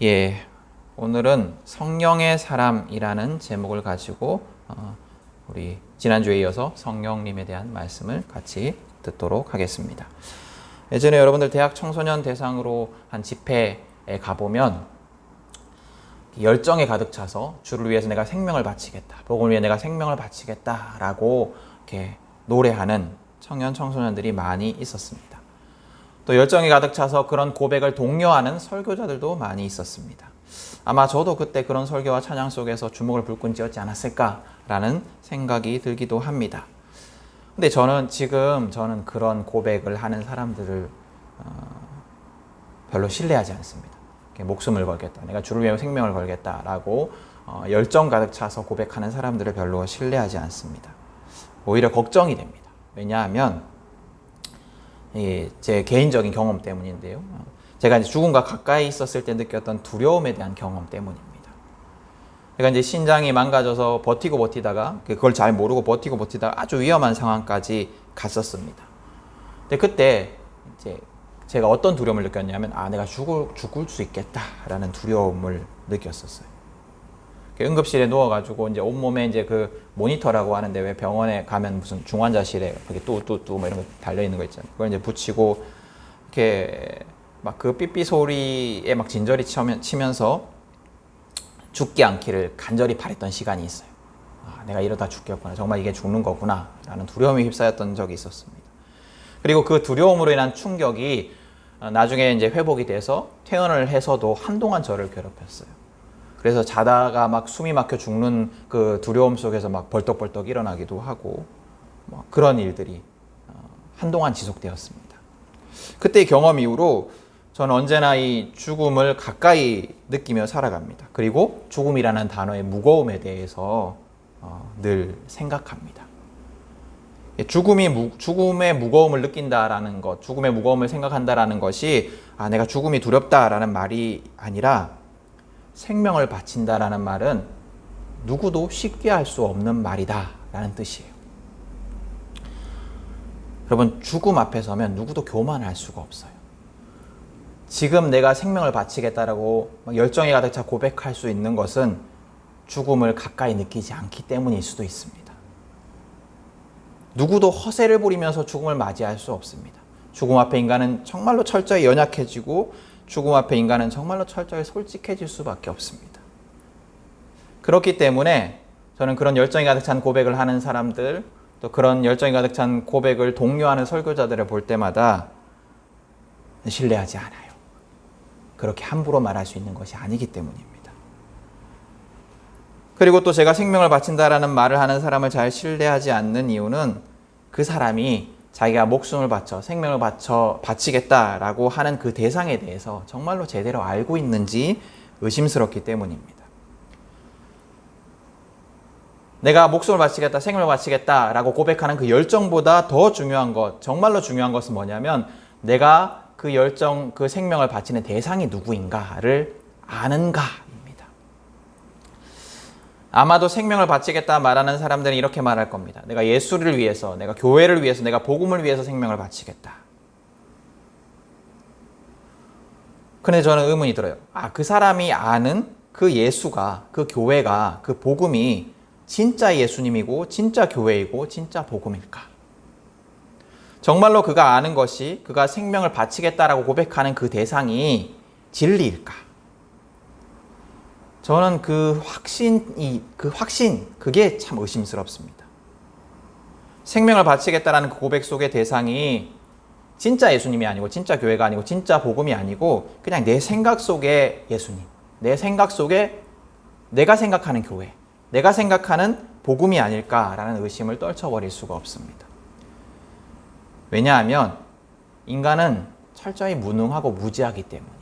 예, 오늘은 성령의 사람이라는 제목을 가지고 우리 지난주에 이어서 성령님에 대한 말씀을 같이 듣도록 하겠습니다. 예전에 여러분들 대학 청소년 대상으로 한 집회에 가보면 열정에 가득 차서 주를 위해서 내가 생명을 바치겠다, 복음을 위해 내가 생명을 바치겠다라고 이렇게 노래하는 청년 청소년들이 많이 있었습니다. 또 열정이 가득 차서 그런 고백을 독려하는 설교자들도 많이 있었습니다. 아마 저도 그때 그런 설교와 찬양 속에서 주목을 불끈 쥐었지 않았을까라는 생각이 들기도 합니다. 근데 저는 그런 고백을 하는 사람들을 별로 신뢰하지 않습니다. 목숨을 걸겠다, 내가 주를 위해 생명을 걸겠다라고 열정 가득 차서 고백하는 사람들을 별로 신뢰하지 않습니다. 오히려 걱정이 됩니다. 왜냐하면 제 개인적인 경험 때문인데요. 제가 이제 죽음과 가까이 있었을 때 느꼈던 두려움에 대한 경험 때문입니다. 제가 이제 신장이 망가져서 버티다가 그걸 잘 모르고 버티다가 아주 위험한 상황까지 갔었습니다. 근데 그때 이제 제가 어떤 두려움을 느꼈냐면 내가 죽을 수 있겠다라는 두려움을 느꼈었어요. 응급실에 누워가지고 이제 온몸에 이제 그 모니터라고 하는데, 왜 병원에 가면 무슨 중환자실에 이렇게 뚜뚜뚜 뭐 이런 거 달려 있는 거 있잖아요. 그걸 이제 붙이고 이렇게 막 그 삐삐 소리에 막 진저리 치면서 죽지 않기를 간절히 바랬던 시간이 있어요. 내가 이러다 죽겠구나, 정말 이게 죽는 거구나 라는 두려움에 휩싸였던 적이 있었습니다. 그리고 그 두려움으로 인한 충격이 나중에 이제 회복이 돼서 퇴원을 해서도 한동안 저를 괴롭혔어요. 그래서 자다가 막 숨이 막혀 죽는 그 두려움 속에서 막 벌떡벌떡 일어나기도 하고, 그런 일들이 한동안 지속되었습니다. 그때의 경험 이후로 저는 언제나 이 죽음을 가까이 느끼며 살아갑니다. 그리고 죽음이라는 단어의 무거움에 대해서 늘 생각합니다. 죽음의 무거움을 느낀다라는 것, 죽음의 무거움을 생각한다라는 것이 내가 죽음이 두렵다라는 말이 아니라, 생명을 바친다라는 말은 누구도 쉽게 할 수 없는 말이다 라는 뜻이에요. 여러분, 죽음 앞에 서면 누구도 교만할 수가 없어요. 지금 내가 생명을 바치겠다라고 열정이 가득 차 고백할 수 있는 것은 죽음을 가까이 느끼지 않기 때문일 수도 있습니다. 누구도 허세를 부리면서 죽음을 맞이할 수 없습니다. 죽음 앞에 인간은 정말로 철저히 연약해지고, 죽음 앞에 인간은 정말로 철저히 솔직해질 수밖에 없습니다. 그렇기 때문에 저는 그런 열정이 가득 찬 고백을 하는 사람들, 또 그런 열정이 가득 찬 고백을 독려하는 설교자들을 볼 때마다 신뢰하지 않아요. 그렇게 함부로 말할 수 있는 것이 아니기 때문입니다. 그리고 또 제가 생명을 바친다라는 말을 하는 사람을 잘 신뢰하지 않는 이유는, 그 사람이 자기가 목숨을 바쳐 생명을 바치겠다라고 하는 그 대상에 대해서 정말로 제대로 알고 있는지 의심스럽기 때문입니다. 내가 목숨을 바치겠다, 생명을 바치겠다라고 고백하는 그 열정보다 더 중요한 것, 정말로 중요한 것은 뭐냐면, 내가 그 열정, 그 생명을 바치는 대상이 누구인가를 아는가입니다. 아마도 생명을 바치겠다 말하는 사람들은 이렇게 말할 겁니다. 내가 예수를 위해서, 내가 교회를 위해서, 내가 복음을 위해서 생명을 바치겠다. 그런데 저는 의문이 들어요. 그 사람이 아는 그 예수가, 그 교회가, 그 복음이 진짜 예수님이고 진짜 교회이고 진짜 복음일까? 정말로 그가 아는 것이, 그가 생명을 바치겠다라고 고백하는 그 대상이 진리일까? 저는 그 확신, 그게 참 의심스럽습니다. 생명을 바치겠다라는 그 고백 속의 대상이 진짜 예수님이 아니고, 진짜 교회가 아니고, 진짜 복음이 아니고, 그냥 내 생각 속의 예수님, 내 생각 속에 내가 생각하는 교회, 내가 생각하는 복음이 아닐까라는 의심을 떨쳐버릴 수가 없습니다. 왜냐하면 인간은 철저히 무능하고 무지하기 때문이에요.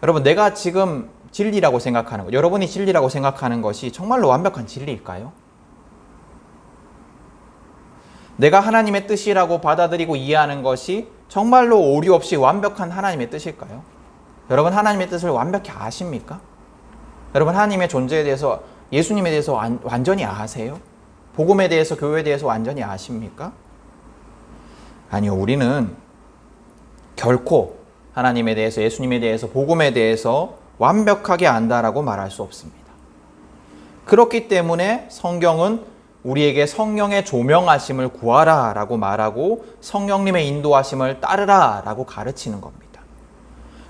여러분, 내가 지금 진리라고 생각하는 것, 여러분이 진리라고 생각하는 것이 정말로 완벽한 진리일까요? 내가 하나님의 뜻이라고 받아들이고 이해하는 것이 정말로 오류 없이 완벽한 하나님의 뜻일까요? 여러분, 하나님의 뜻을 완벽히 아십니까? 여러분, 하나님의 존재에 대해서, 예수님에 대해서 완전히 아세요? 복음에 대해서, 교회에 대해서 완전히 아십니까? 아니요, 우리는 결코 하나님에 대해서, 예수님에 대해서, 복음에 대해서 완벽하게 안다라고 말할 수 없습니다. 그렇기 때문에 성경은 우리에게 성령의 조명하심을 구하라 라고 말하고 성령님의 인도하심을 따르라 라고 가르치는 겁니다.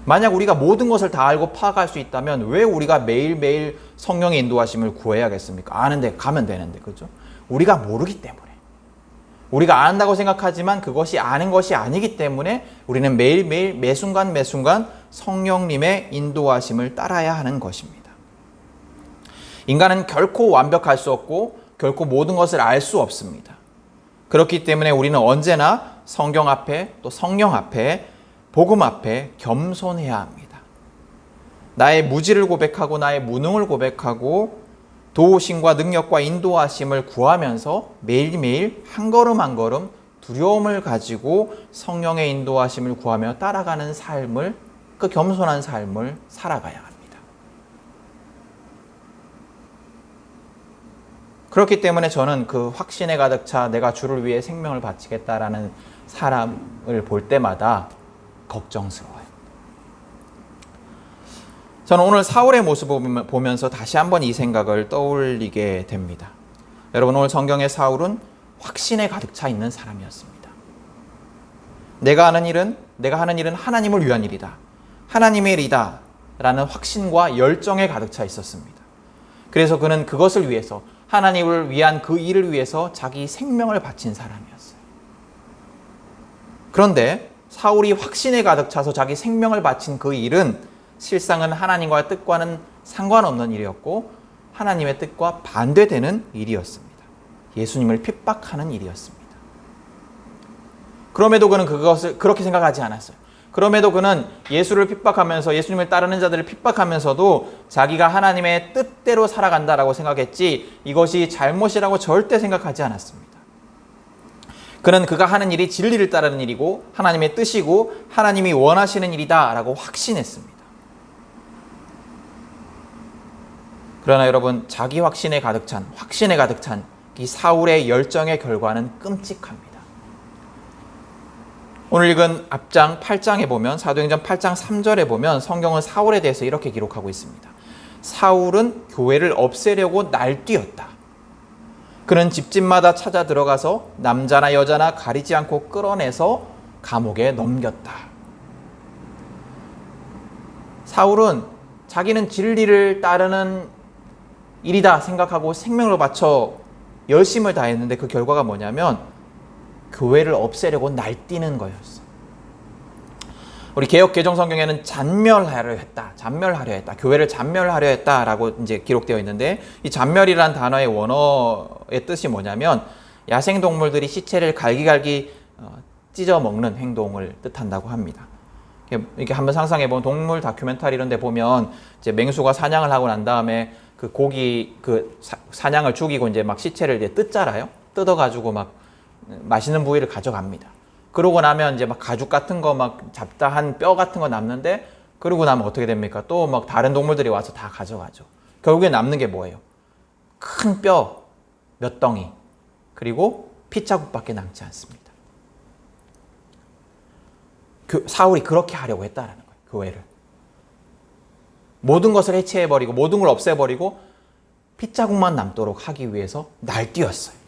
만약 우리가 모든 것을 다 알고 파악할 수 있다면 왜 우리가 매일매일 성령의 인도하심을 구해야겠습니까? 아는데 가면 되는데, 그죠? 우리가 모르기 때문에, 우리가 안다고 생각하지만 그것이 아는 것이 아니기 때문에 우리는 매일매일 매순간 매순간 성령님의 인도하심을 따라야 하는 것입니다. 인간은 결코 완벽할 수 없고 결코 모든 것을 알 수 없습니다. 그렇기 때문에 우리는 언제나 성경 앞에, 또 성령 앞에, 복음 앞에 겸손해야 합니다. 나의 무지를 고백하고 나의 무능을 고백하고 도우심과 능력과 인도하심을 구하면서 매일매일 한 걸음 한 걸음 두려움을 가지고 성령의 인도하심을 구하며 따라가는 삶을, 그 겸손한 삶을 살아가야 합니다. 그렇기 때문에 저는 그 확신에 가득 차 내가 주를 위해 생명을 바치겠다라는 사람을 볼 때마다 걱정스러워요. 저는 오늘 사울의 모습을 보면서 다시 한번 이 생각을 떠올리게 됩니다. 여러분, 오늘 성경의 사울은 확신에 가득 차 있는 사람이었습니다. 내가 하는 일은 하나님을 위한 일이다, 하나님의 일이다 라는 확신과 열정에 가득 차 있었습니다. 그래서 그는 그것을 위해서, 하나님을 위한 그 일을 위해서 자기 생명을 바친 사람이었어요. 그런데 사울이 확신에 가득 차서 자기 생명을 바친 그 일은 실상은 하나님과의 뜻과는 상관없는 일이었고 하나님의 뜻과 반대되는 일이었습니다. 예수님을 핍박하는 일이었습니다. 그럼에도 그는 그것을 그렇게 생각하지 않았어요. 그럼에도 그는 예수를 핍박하면서, 예수님을 따르는 자들을 핍박하면서도 자기가 하나님의 뜻대로 살아간다라고 생각했지 이것이 잘못이라고 절대 생각하지 않았습니다. 그는 그가 하는 일이 진리를 따르는 일이고 하나님의 뜻이고 하나님이 원하시는 일이다라고 확신했습니다. 그러나 여러분, 자기 확신에 가득 찬 이 사울의 열정의 결과는 끔찍합니다. 오늘 읽은 앞장 8장에 보면, 사도행전 8장 3절에 보면 성경은 사울에 대해서 이렇게 기록하고 있습니다. 사울은 교회를 없애려고 날뛰었다. 그는 집집마다 찾아 들어가서 남자나 여자나 가리지 않고 끌어내서 감옥에 넘겼다. 사울은 자기는 진리를 따르는 일이다 생각하고 생명을 바쳐 열심을 다했는데 그 결과가 뭐냐면 교회를 없애려고 날뛰는 거였어. 우리 개역 개정 성경에는 잔멸하려 했다. 교회를 잔멸하려 했다라고 이제 기록되어 있는데, 이 잔멸이라는 단어의 원어의 뜻이 뭐냐면 야생 동물들이 시체를 갈기갈기 찢어 먹는 행동을 뜻한다고 합니다. 이렇게 한번 상상해 보면 동물 다큐멘터리 이런 데 보면 이제 맹수가 사냥을 하고 난 다음에 그 고기, 사냥을 죽이고 이제 막 시체를 이제 뜯잖아요. 뜯어가지고 막 맛있는 부위를 가져갑니다. 그러고 나면 이제 막 가죽 같은 거 막 잡다 한 뼈 같은 거 남는데, 그러고 나면 어떻게 됩니까? 또 막 다른 동물들이 와서 다 가져가죠. 결국에 남는 게 뭐예요? 큰 뼈 몇 덩이, 그리고 핏자국밖에 남지 않습니다. 사울이 그렇게 하려고 했다라는 거예요. 교회를. 모든 것을 해체해버리고 모든 걸 없애버리고 핏자국만 남도록 하기 위해서 날뛰었어요.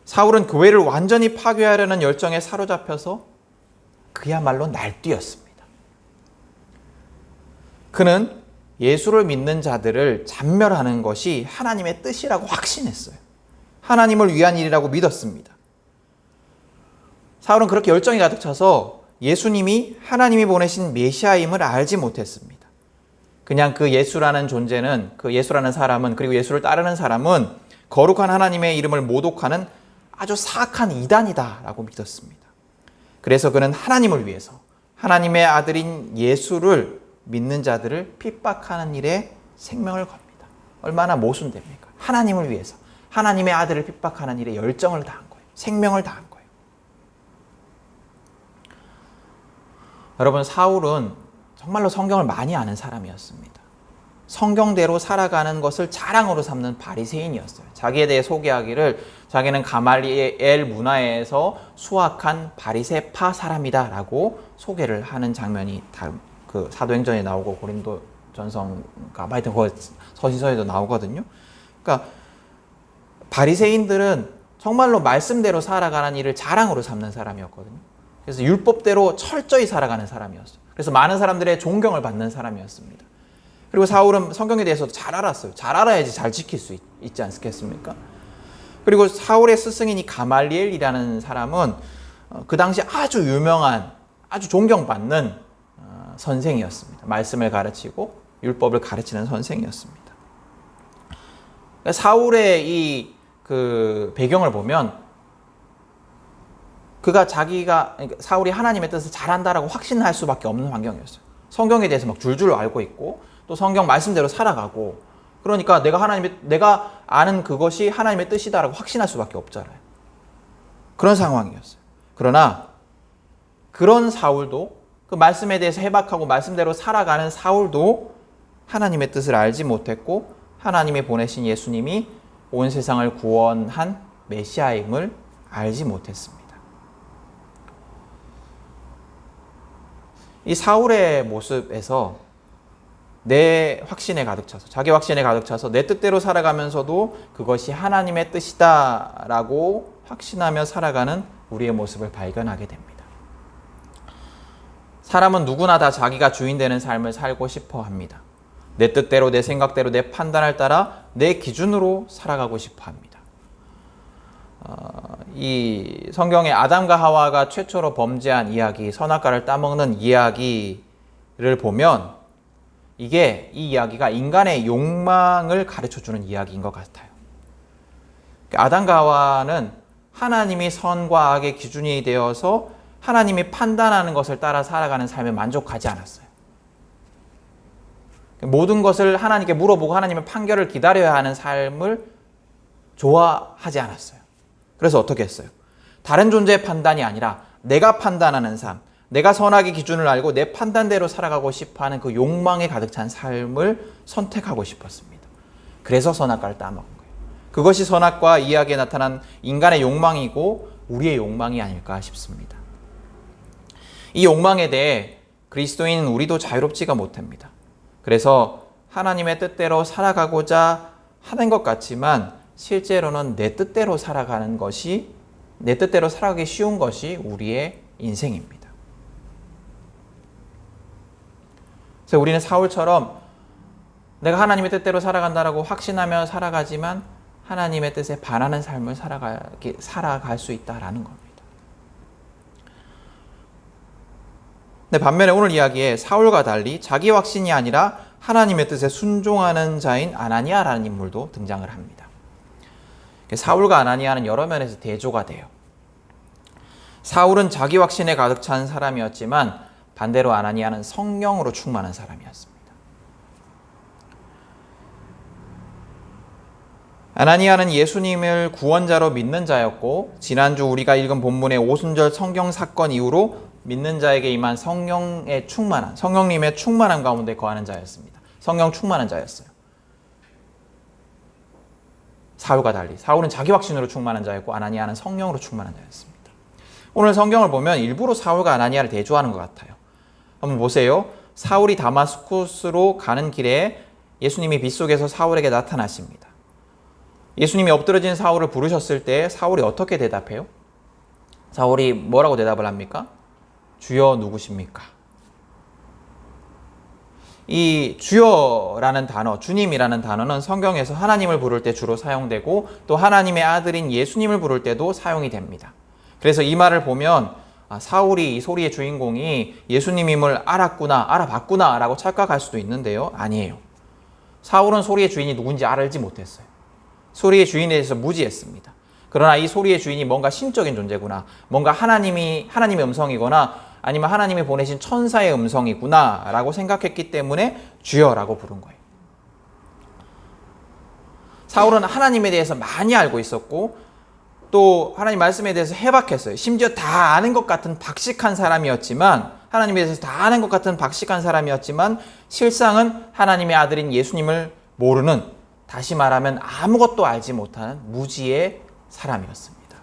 사울은 교회를 완전히 파괴하려는 열정에 사로잡혀서 그야말로 날뛰었습니다. 그는 예수를 믿는 자들을 잔멸하는 것이 하나님의 뜻이라고 확신했어요. 하나님을 위한 일이라고 믿었습니다. 사울은 그렇게 열정이 가득 차서 예수님이 하나님이 보내신 메시아임을 알지 못했습니다. 그냥 그 예수라는 존재는, 그 예수라는 사람은, 그리고 예수를 따르는 사람은 거룩한 하나님의 이름을 모독하는 아주 사악한 이단이다라고 믿었습니다. 그래서 그는 하나님을 위해서 하나님의 아들인 예수를 믿는 자들을 핍박하는 일에 생명을 겁니다. 얼마나 모순됩니까? 하나님을 위해서 하나님의 아들을 핍박하는 일에 열정을 다한 거예요. 생명을 다한 거예요. 여러분, 사울은 정말로 성경을 많이 아는 사람이었습니다. 성경대로 살아가는 것을 자랑으로 삼는 바리새인이었어요. 자기에 대해 소개하기를 자기는 가말리엘 문화에서 수학한 바리새파 사람이다라고 소개를 하는 장면이 그 사도행전에 나오고 고린도전서인가 하여튼 그 서신서에도 나오거든요. 그러니까 바리새인들은 정말로 말씀대로 살아가는 일을 자랑으로 삼는 사람이었거든요. 그래서 율법대로 철저히 살아가는 사람이었어요. 그래서 많은 사람들의 존경을 받는 사람이었습니다. 그리고 사울은 성경에 대해서도 잘 알았어요. 잘 알아야지 잘 지킬 수 있지 않겠습니까? 그리고 사울의 스승인 이 가말리엘이라는 사람은 그 당시 아주 유명한, 아주 존경받는 선생이었습니다. 말씀을 가르치고 율법을 가르치는 선생이었습니다. 사울의 이 그 배경을 보면 사울이 하나님의 뜻을 잘한다라고 확신할 수밖에 없는 환경이었어요. 성경에 대해서 막 줄줄 알고 있고 또 성경 말씀대로 살아가고, 그러니까 내가 아는 그것이 하나님의 뜻이다라고 확신할 수밖에 없잖아요. 그런 상황이었어요. 그러나 그런 사울도, 그 말씀에 대해서 해박하고 말씀대로 살아가는 사울도 하나님의 뜻을 알지 못했고 하나님이 보내신 예수님이 온 세상을 구원한 메시아임을 알지 못했습니다. 이 사울의 모습에서 내 확신에 가득 차서, 자기 확신에 가득 차서 내 뜻대로 살아가면서도 그것이 하나님의 뜻이다라고 확신하며 살아가는 우리의 모습을 발견하게 됩니다. 사람은 누구나 다 자기가 주인 되는 삶을 살고 싶어 합니다. 내 뜻대로, 내 생각대로, 내 판단을 따라 내 기준으로 살아가고 싶어 합니다. 이 성경의 아담과 하와가 최초로 범죄한 이야기, 선악과를 따먹는 이야기를 보면 이 이야기가 인간의 욕망을 가르쳐주는 이야기인 것 같아요. 아담과 하와는 하나님이 선과 악의 기준이 되어서 하나님이 판단하는 것을 따라 살아가는 삶에 만족하지 않았어요. 모든 것을 하나님께 물어보고 하나님의 판결을 기다려야 하는 삶을 좋아하지 않았어요. 그래서 어떻게 했어요? 다른 존재의 판단이 아니라 내가 판단하는 삶, 내가 선악의 기준을 알고 내 판단대로 살아가고 싶어하는 그 욕망에 가득 찬 삶을 선택하고 싶었습니다. 그래서 선악과를 따먹은 거예요. 그것이 선악과 이야기에 나타난 인간의 욕망이고 우리의 욕망이 아닐까 싶습니다. 이 욕망에 대해 그리스도인 우리도 자유롭지가 못합니다. 그래서 하나님의 뜻대로 살아가고자 하는 것 같지만 실제로는 내 뜻대로 살아가는 것이, 내 뜻대로 살아가기 쉬운 것이 우리의 인생입니다. 그래서 우리는 사울처럼 내가 하나님의 뜻대로 살아간다라고 확신하며 살아가지만 하나님의 뜻에 반하는 삶을 살아갈 수 있다라는 겁니다. 근데 반면에 오늘 이야기에 사울과 달리 자기 확신이 아니라 하나님의 뜻에 순종하는 자인 아나니아라는 인물도 등장을 합니다. 사울과 아나니아는 여러 면에서 대조가 돼요. 사울은 자기 확신에 가득 찬 사람이었지만 반대로 아나니아는 성령으로 충만한 사람이었습니다. 아나니아는 예수님을 구원자로 믿는 자였고 지난주 우리가 읽은 본문의 오순절 성경 사건 이후로 믿는 자에게 임한 성령님의 충만함 가운데 거하는 자였습니다. 성령 충만한 자였어요. 사울과 달리 사울은 자기 확신으로 충만한 자였고 아나니아는 성령으로 충만한 자였습니다. 오늘 성경을 보면 일부러 사울과 아나니아를 대조하는 것 같아요. 한번 보세요. 사울이 다마스쿠스로 가는 길에 예수님이 빛 속에서 사울에게 나타나십니다. 예수님이 엎드러진 사울을 부르셨을 때 사울이 어떻게 대답해요? 사울이 뭐라고 대답을 합니까? 주여 누구십니까? 이 주여라는 단어, 주님이라는 단어는 성경에서 하나님을 부를 때 주로 사용되고 또 하나님의 아들인 예수님을 부를 때도 사용이 됩니다. 그래서 이 말을 보면 사울이 이 소리의 주인공이 예수님임을 알아봤구나 라고 착각할 수도 있는데요. 아니에요. 사울은 소리의 주인이 누군지 알지 못했어요. 소리의 주인에 대해서 무지했습니다. 그러나 이 소리의 주인이 뭔가 신적인 존재구나, 뭔가 하나님의 음성이거나 아니면 하나님이 보내신 천사의 음성이구나 라고 생각했기 때문에 주여라고 부른 거예요. 사울은 하나님에 대해서 많이 알고 있었고 또 하나님 말씀에 대해서 해박했어요. 심지어 다 아는 것 같은 박식한 사람이었지만 하나님에 대해서 다 아는 것 같은 박식한 사람이었지만 실상은 하나님의 아들인 예수님을 모르는, 다시 말하면 아무것도 알지 못하는 무지의 사람이었습니다.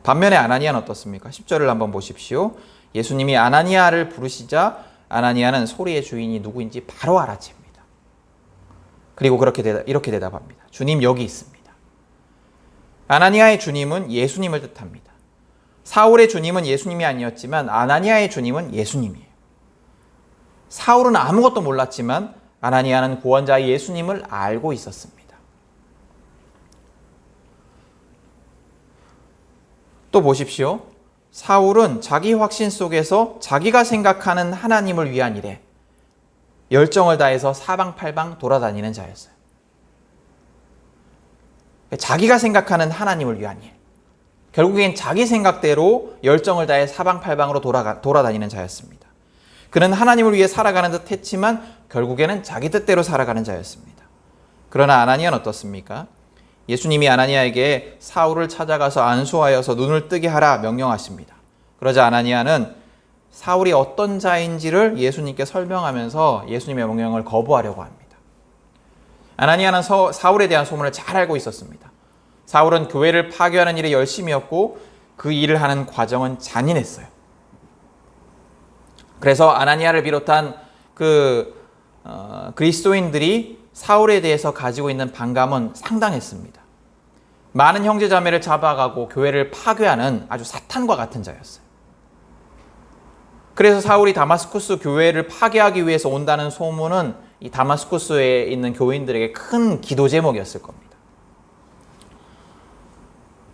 반면에 아나니아는 어떻습니까? 10절을 한번 보십시오. 예수님이 아나니아를 부르시자 아나니아는 소리의 주인이 누구인지 바로 알아챕니다. 그리고 이렇게 대답합니다. 주님, 여기 있습니다. 아나니아의 주님은 예수님을 뜻합니다. 사울의 주님은 예수님이 아니었지만 아나니아의 주님은 예수님이에요. 사울은 아무것도 몰랐지만 아나니아는 구원자 예수님을 알고 있었습니다. 또 보십시오. 사울은 자기 확신 속에서 자기가 생각하는 하나님을 위한 일에 열정을 다해서 사방팔방 돌아다니는 자였어요. 자기가 생각하는 하나님을 위한 일. 결국엔 자기 생각대로 열정을 다해 사방팔방으로 돌아다니는 자였습니다. 그는 하나님을 위해 살아가는 듯 했지만 결국에는 자기 뜻대로 살아가는 자였습니다. 그러나 아나니아는 어떻습니까? 예수님이 아나니아에게 사울을 찾아가서 안수하여서 눈을 뜨게 하라 명령하십니다. 그러자 아나니아는 사울이 어떤 자인지를 예수님께 설명하면서 예수님의 명령을 거부하려고 합니다. 아나니아는 사울에 대한 소문을 잘 알고 있었습니다. 사울은 교회를 파괴하는 일에 열심이었고 그 일을 하는 과정은 잔인했어요. 그래서 아나니아를 비롯한 그리스도인들이 사울에 대해서 가지고 있는 반감은 상당했습니다. 많은 형제자매를 잡아가고 교회를 파괴하는 아주 사탄과 같은 자였어요. 그래서 사울이 다마스쿠스 교회를 파괴하기 위해서 온다는 소문은 이 다마스쿠스에 있는 교인들에게 큰 기도 제목이었을 겁니다.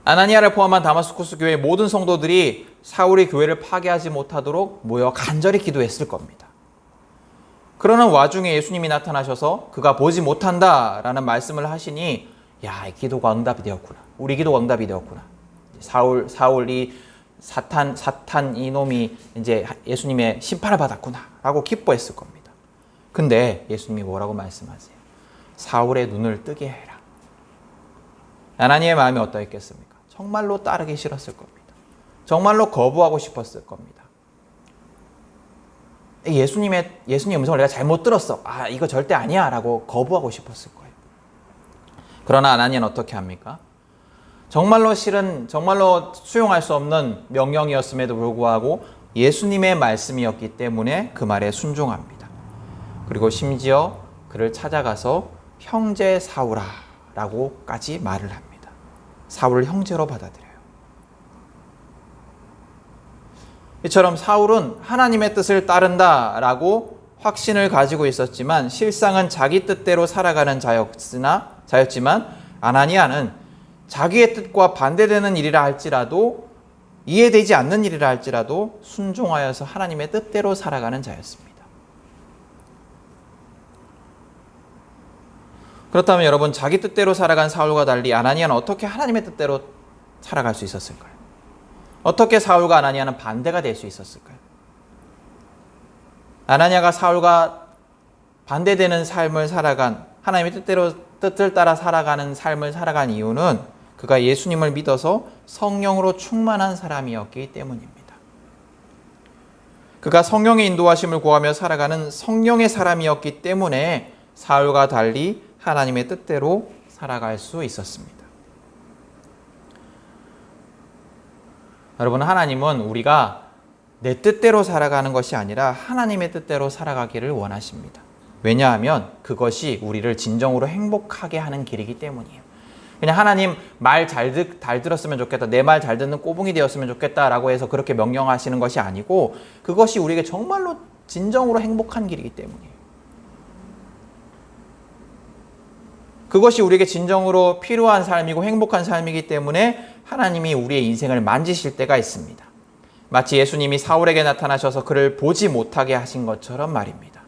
아나니아를 포함한 다마스쿠스 교회의 모든 성도들이 사울이 교회를 파괴하지 못하도록 모여 간절히 기도했을 겁니다. 그러는 와중에 예수님이 나타나셔서 그가 보지 못한다라는 말씀을 하시니, 야, 이 기도가 응답이 되었구나. 우리 기도가 응답이 되었구나. 사울이 사탄 이놈이 이제 예수님의 심판을 받았구나 라고 기뻐했을 겁니다. 근데 예수님이 뭐라고 말씀하세요? 사울의 눈을 뜨게 해라. 아나니아의 마음이 어떠했겠습니까? 정말로 따르기 싫었을 겁니다. 정말로 거부하고 싶었을 겁니다. 예수님의 음성을 내가 잘못 들었어. 아, 이거 절대 아니야 라고 거부하고 싶었을 거예요. 그러나 아나니아는 어떻게 합니까? 정말로 싫은, 정말로 수용할 수 없는 명령이었음에도 불구하고 예수님의 말씀이었기 때문에 그 말에 순종합니다. 그리고 심지어 그를 찾아가서 형제 사울아 라고까지 말을 합니다. 사울을 형제로 받아들여요. 이처럼 사울은 하나님의 뜻을 따른다라고 확신을 가지고 있었지만 실상은 자기 뜻대로 살아가는 자였지만 아나니아는 자기의 뜻과 반대되는 일이라 할지라도, 이해되지 않는 일이라 할지라도 순종하여서 하나님의 뜻대로 살아가는 자였습니다. 그렇다면 여러분, 자기 뜻대로 살아간 사울과 달리 아나니아는 어떻게 하나님의 뜻대로 살아갈 수 있었을까요? 어떻게 사울과 아나니아는 반대가 될 수 있었을까요? 아나니아가 사울과 반대되는 삶을 살아간, 하나님의 뜻을 따라 살아가는 삶을 살아간 이유는 그가 예수님을 믿어서 성령으로 충만한 사람이었기 때문입니다. 그가 성령의 인도하심을 구하며 살아가는 성령의 사람이었기 때문에 사울과 달리 하나님의 뜻대로 살아갈 수 있었습니다. 여러분, 하나님은 우리가 내 뜻대로 살아가는 것이 아니라 하나님의 뜻대로 살아가기를 원하십니다. 왜냐하면 그것이 우리를 진정으로 행복하게 하는 길이기 때문이에요. 그냥 하나님 말 잘 들었으면 좋겠다, 내 말 잘 듣는 꼬붕이 되었으면 좋겠다라고 해서 그렇게 명령하시는 것이 아니고 그것이 우리에게 정말로 진정으로 행복한 길이기 때문이에요. 그것이 우리에게 진정으로 필요한 삶이고 행복한 삶이기 때문에 하나님이 우리의 인생을 만지실 때가 있습니다. 마치 예수님이 사울에게 나타나셔서 그를 보지 못하게 하신 것처럼 말입니다.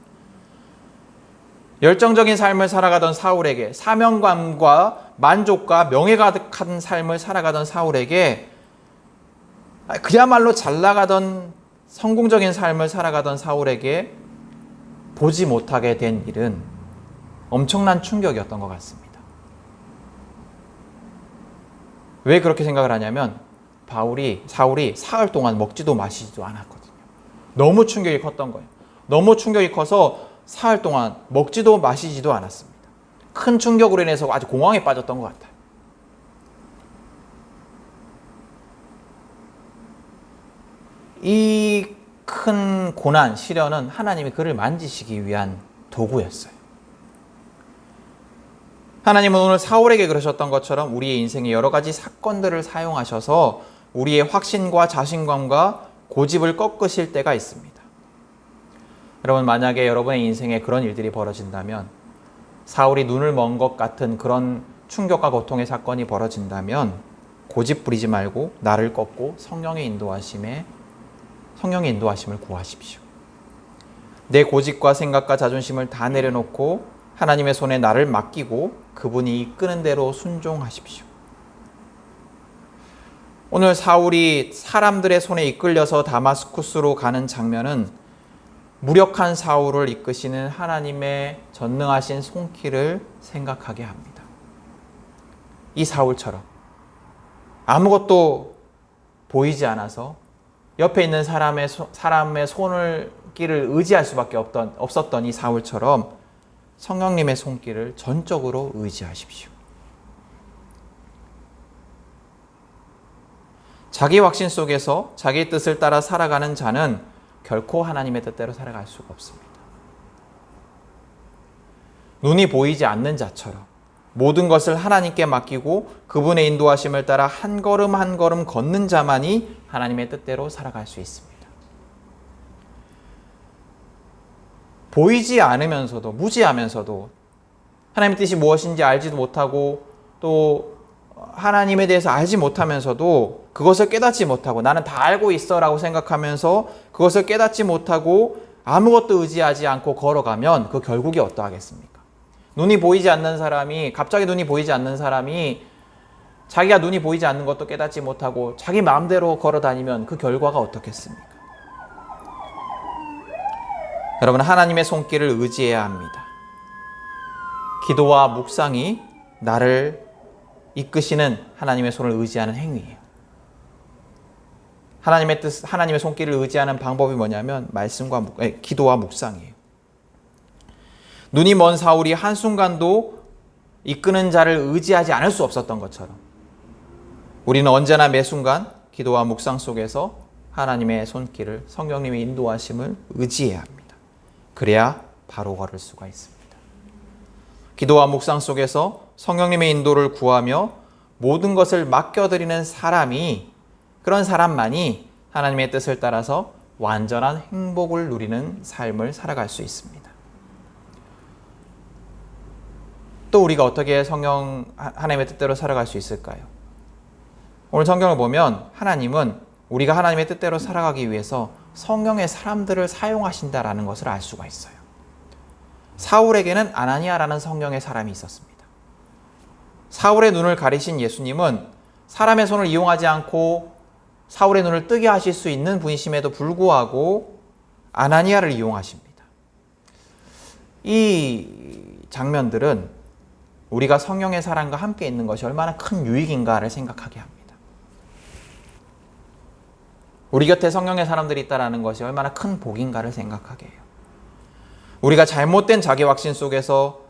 열정적인 삶을 살아가던 사울에게, 사명감과 만족과 명예 가득한 삶을 살아가던 사울에게, 그야말로 잘 나가던 성공적인 삶을 살아가던 사울에게 보지 못하게 된 일은 엄청난 충격이었던 것 같습니다. 왜 그렇게 생각을 하냐면 사울이 사흘 동안 먹지도 마시지도 않았거든요. 너무 충격이 컸던 거예요. 너무 충격이 커서 사흘 동안 먹지도 마시지도 않았습니다. 큰 충격으로 인해서 아주 공황에 빠졌던 것 같아요. 이 큰 고난, 시련은 하나님이 그를 만지시기 위한 도구였어요. 하나님은 오늘 사울에게 그러셨던 것처럼 우리의 인생에 여러 가지 사건들을 사용하셔서 우리의 확신과 자신감과 고집을 꺾으실 때가 있습니다. 여러분, 만약에 여러분의 인생에 그런 일들이 벌어진다면, 사울이 눈을 먼 것 같은 그런 충격과 고통의 사건이 벌어진다면 고집 부리지 말고 나를 꺾고 성령의 인도하심을 구하십시오. 내 고집과 생각과 자존심을 다 내려놓고 하나님의 손에 나를 맡기고 그분이 이끄는 대로 순종하십시오. 오늘 사울이 사람들의 손에 이끌려서 다마스쿠스로 가는 장면은 무력한 사울을 이끄시는 하나님의 전능하신 손길을 생각하게 합니다. 이 사울처럼 아무것도 보이지 않아서 옆에 있는 사람의 손길을 의지할 수밖에 없었던 이 사울처럼 성령님의 손길을 전적으로 의지하십시오. 자기 확신 속에서 자기 뜻을 따라 살아가는 자는 결코 하나님의 뜻대로 살아갈 수가 없습니다. 눈이 보이지 않는 자처럼 모든 것을 하나님께 맡기고 그분의 인도하심을 따라 한 걸음 한 걸음 걷는 자만이 하나님의 뜻대로 살아갈 수 있습니다. 보이지 않으면서도, 무지하면서도 하나님의 뜻이 무엇인지 알지도 못하고 또 하나님에 대해서 알지 못하면서도 그것을 깨닫지 못하고 나는 다 알고 있어 라고 생각하면서 그것을 깨닫지 못하고 아무것도 의지하지 않고 걸어가면 그 결국이 어떠하겠습니까? 갑자기 눈이 보이지 않는 사람이 자기가 눈이 보이지 않는 것도 깨닫지 못하고 자기 마음대로 걸어 다니면 그 결과가 어떻겠습니까? 여러분, 하나님의 손길을 의지해야 합니다. 기도와 묵상이 나를 이끄시는 하나님의 손을 의지하는 행위예요. 하나님의 손길을 의지하는 방법이 뭐냐면 기도와 묵상이에요. 눈이 먼 사울이 한순간도 이끄는 자를 의지하지 않을 수 없었던 것처럼 우리는 언제나 매 순간 기도와 묵상 속에서 하나님의 손길을, 성령님의 인도하심을 의지해야 합니다. 그래야 바로 걸을 수가 있습니다. 기도와 묵상 속에서 성령님의 인도를 구하며 모든 것을 맡겨드리는 그런 사람만이 하나님의 뜻을 따라서 완전한 행복을 누리는 삶을 살아갈 수 있습니다. 또 우리가 어떻게 하나님의 뜻대로 살아갈 수 있을까요? 오늘 성경을 보면 하나님은 우리가 하나님의 뜻대로 살아가기 위해서 성령의 사람들을 사용하신다라는 것을 알 수가 있어요. 사울에게는 아나니아라는 성령의 사람이 있었습니다. 사울의 눈을 가리신 예수님은 사람의 손을 이용하지 않고 사울의 눈을 뜨게 하실 수 있는 분이심에도 불구하고 아나니아를 이용하십니다. 이 장면들은 우리가 성령의 사람과 함께 있는 것이 얼마나 큰 유익인가를 생각하게 합니다. 우리 곁에 성령의 사람들이 있다는 것이 얼마나 큰 복인가를 생각하게 해요. 우리가 잘못된 자기 확신 속에서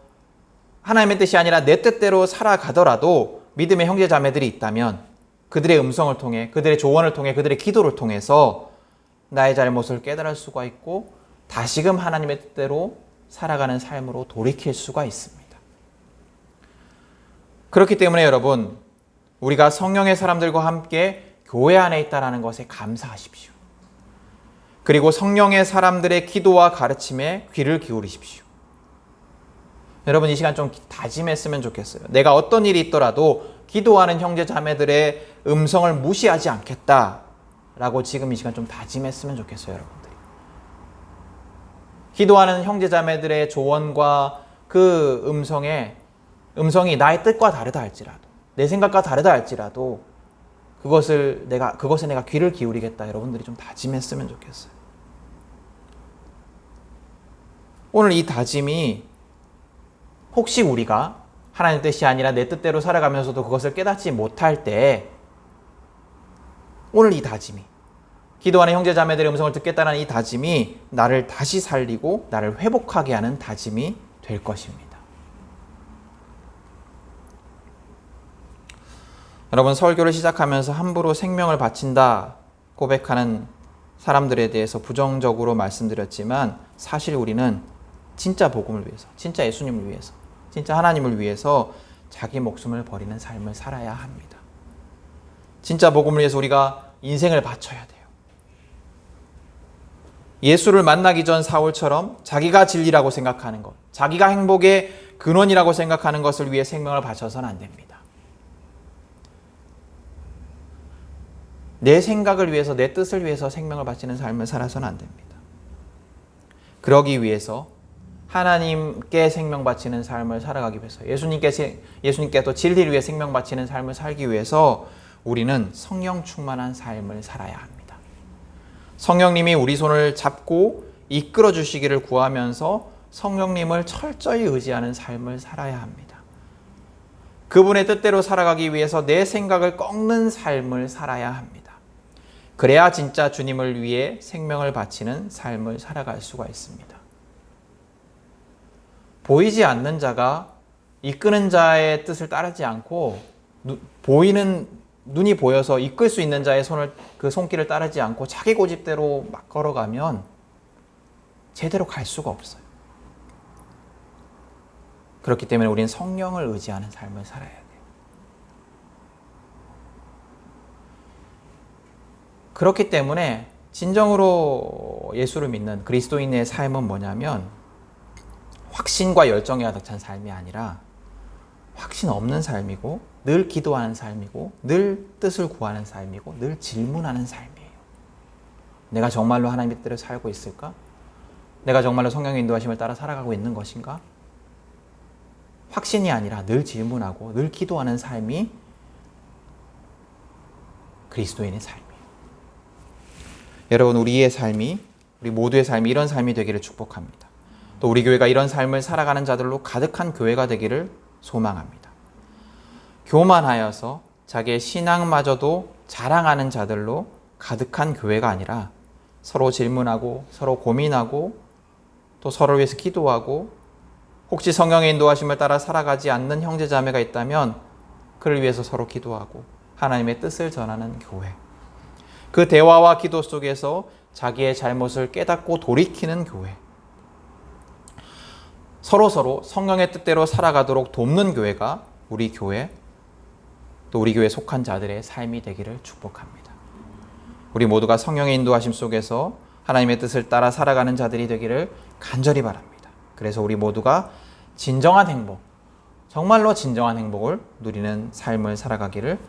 하나님의 뜻이 아니라 내 뜻대로 살아가더라도 믿음의 형제 자매들이 있다면 그들의 음성을 통해, 그들의 조언을 통해, 그들의 기도를 통해서 나의 잘못을 깨달을 수가 있고 다시금 하나님의 뜻대로 살아가는 삶으로 돌이킬 수가 있습니다. 그렇기 때문에 여러분, 우리가 성령의 사람들과 함께 교회 안에 있다는 것에 감사하십시오. 그리고 성령의 사람들의 기도와 가르침에 귀를 기울이십시오. 여러분, 이 시간 좀 다짐했으면 좋겠어요. 내가 어떤 일이 있더라도 기도하는 형제 자매들의 음성을 무시하지 않겠다라고 지금 이 시간 좀 다짐했으면 좋겠어요, 여러분들이. 기도하는 형제 자매들의 조언과 그 음성이 나의 뜻과 다르다 할지라도, 내 생각과 다르다 할지라도 그것에 내가 귀를 기울이겠다, 여러분들이 좀 다짐했으면 좋겠어요. 오늘 이 다짐이 혹시 우리가 하나님의 뜻이 아니라 내 뜻대로 살아가면서도 그것을 깨닫지 못할 때 오늘 이 다짐이 기도하는 형제 자매들의 음성을 듣겠다는 이 다짐이 나를 다시 살리고 나를 회복하게 하는 다짐이 될 것입니다. 여러분, 설교를 시작하면서 함부로 생명을 바친다 고백하는 사람들에 대해서 부정적으로 말씀드렸지만 사실 우리는 진짜 복음을 위해서, 진짜 예수님을 위해서, 진짜 하나님을 위해서 자기 목숨을 버리는 삶을 살아야 합니다. 진짜 복음을 위해서 우리가 인생을 바쳐야 돼요. 예수를 만나기 전 사울처럼 자기가 진리라고 생각하는 것, 자기가 행복의 근원이라고 생각하는 것을 위해 생명을 바쳐서는 안 됩니다. 내 생각을 위해서, 내 뜻을 위해서 생명을 바치는 삶을 살아서는 안 됩니다. 그러기 위해서 하나님께 생명 바치는 삶을 살아가기 위해서, 예수님께 또 진리를 위해 생명 바치는 삶을 살기 위해서 우리는 성령 충만한 삶을 살아야 합니다. 성령님이 우리 손을 잡고 이끌어 주시기를 구하면서 성령님을 철저히 의지하는 삶을 살아야 합니다. 그분의 뜻대로 살아가기 위해서 내 생각을 꺾는 삶을 살아야 합니다. 그래야 진짜 주님을 위해 생명을 바치는 삶을 살아갈 수가 있습니다. 보이지 않는 자가 이끄는 자의 뜻을 따르지 않고 눈이 보여서 이끌 수 있는 자의 그 손길을 따르지 않고 자기 고집대로 막 걸어가면 제대로 갈 수가 없어요. 그렇기 때문에 우리는 성령을 의지하는 삶을 살아야 돼요. 그렇기 때문에 진정으로 예수를 믿는 그리스도인의 삶은 뭐냐면 확신과 열정에 가득 찬 삶이 아니라 확신 없는 삶이고 늘 기도하는 삶이고 늘 뜻을 구하는 삶이고 늘 질문하는 삶이에요. 내가 정말로 하나님의 뜻대로 살고 있을까? 내가 정말로 성령의 인도하심을 따라 살아가고 있는 것인가? 확신이 아니라 늘 질문하고 늘 기도하는 삶이 그리스도인의 삶이에요. 여러분, 우리 모두의 삶이 이런 삶이 되기를 축복합니다. 또 우리 교회가 이런 삶을 살아가는 자들로 가득한 교회가 되기를 소망합니다. 교만하여서 자기의 신앙마저도 자랑하는 자들로 가득한 교회가 아니라 서로 질문하고 서로 고민하고 또 서로를 위해서 기도하고 혹시 성령의 인도하심을 따라 살아가지 않는 형제자매가 있다면 그를 위해서 서로 기도하고 하나님의 뜻을 전하는 교회. 그 대화와 기도 속에서 자기의 잘못을 깨닫고 돌이키는 교회. 서로 성령의 뜻대로 살아가도록 돕는 교회가 우리 교회, 또 우리 교회에 속한 자들의 삶이 되기를 축복합니다. 우리 모두가 성령의 인도하심 속에서 하나님의 뜻을 따라 살아가는 자들이 되기를 간절히 바랍니다. 그래서 우리 모두가 진정한 행복, 정말로 진정한 행복을 누리는 삶을 살아가기를